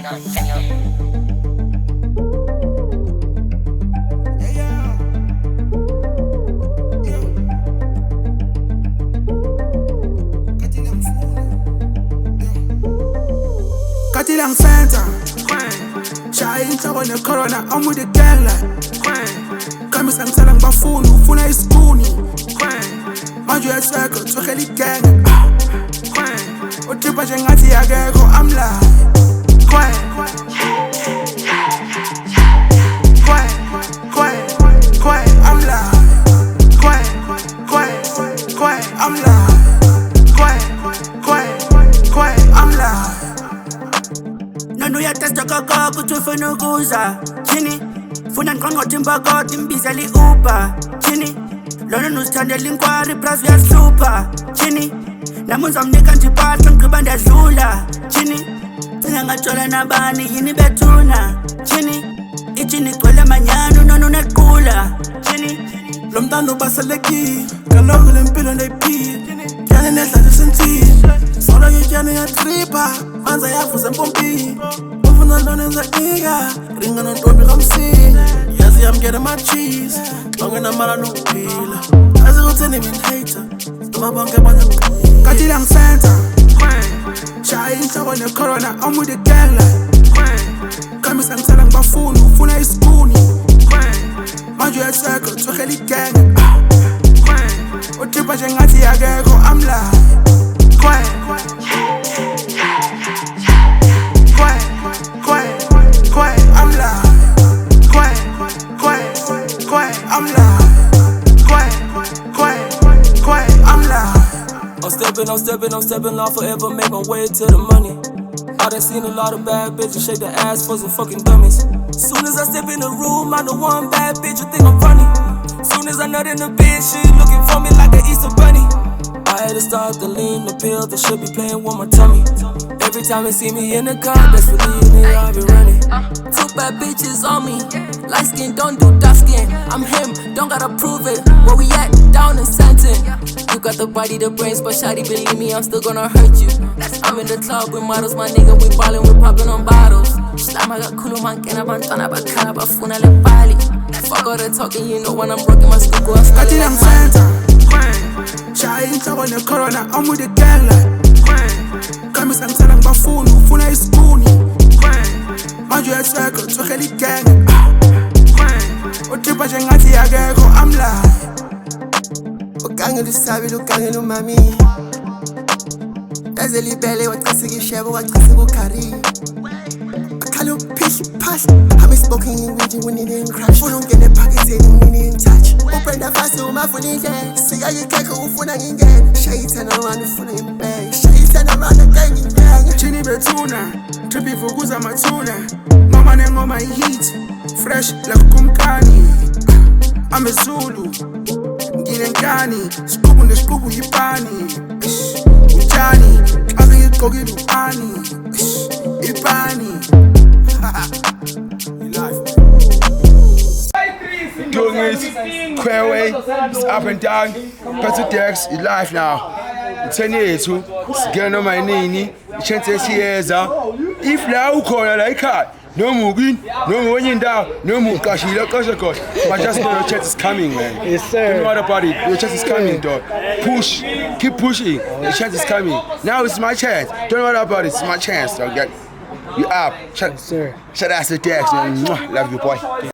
Katilang Fanta, Chai inhloko ne-corona, I'm with the gang like Kami sangisalang bafuni, ufuna isipuni Manje uyasweka, uthokela igang Utripa nje ngathi yakekho, I'm live I'm live I'm live I'm live Nanu yatesta kaka kuthi ufuna ukuza Chini funa ngiqongqothe imbokotho imbizela i-Uber Chini lona nuzithandela inkwari plus uyahlupha Chini nami uzamnika nje ipahla ngigqiba ndiyadlula Chini cinga ngajola nabani yini bethuna Chini ichini igcwele manyano nona unequla Chini lo mntana ubaselekile kaloku le mpilo ndayiphila Tyane nedlala esensini solo yityane yatripa manza yavuza empompini ufuna lona enzaika ringa nontombi kamsini yazi yamgena ama-cheese lonke namala nokuphila azi kutheni min-hater noma bonke banyangiqila Katilang Fanta Chai inhloko ne-corona I'm with the gang like Kami sangisalang bafuni ufuna isipuni Manje uyasweka uthokela igang Utripa nje ngathi yakekho I'm live I'm live I'm live I'm stepping off forever, make my way to the money. I done seen a lot of bad bitches shake their ass for some fucking dummies. Soon as I step in the room, I know one bad bitch who think I'm funny. Soon as I nut in the bed, she looking for me like an Easter bunny. I had to start to lean the pill that should be playing with my tummy. Every time they see me in the car, best believe me, I'll be running. Two bad bitches on me, light skin, don't do dark skin. I'm him, don't gotta prove it. Where we at? Down in Santon. You got the body, the brains, but shawty, believe me, I'm still gonna hurt you. I'm in the club with models, my nigga, we ballin', we poppin' on bottles. Slama got kulu man, kena bantwana, bakhala, bafuna le bali. Fuck all the talking, you know when I'm rockin' my stuko, I'm Katilang Fanta Chai inhloko ne-corona I'm with the gang like Kami sangisalang bafuni ufuna isipuni Manje uyasweka uthokela igang Utripa nje ngathi yakekho I'm live Ukangela usabile ukangela umami Yazela ibele wachasika ishebo wachasika ukhari Akhala uphihla iphahla Hami smoking ingwiji unini in-crash Funa ungene ephaketheni unini in-touch Ubrenda fast umafuna indlela Sika yikhekho ufuna ngingena Shayithana one ufuna impenge Shayithana round again ngingena Chini bethuna Trip ivukuza mathuna Ngoma nengoma i-hit Fresh like kumkani I'm a Zulu Ngilenkani Sikubu nesikubu yipani Utshani Xaze ngigqokile u-ani Ipani Doing it, Quairway, it's up and down, Petro Dex, it's live now. 10 years, it's getting on my knee, chance to see if now corner like that, no moving, no moving down, no move, gosh, but just know your chance is coming, man. Yes, sir. Don't know about it, your chance is coming, dog. Push, keep pushing, your chance is coming. Now it's my chance, don't know about it, it's my chance, dog. You up, Yes, sir. shout out to Dex, man. Love you, boy.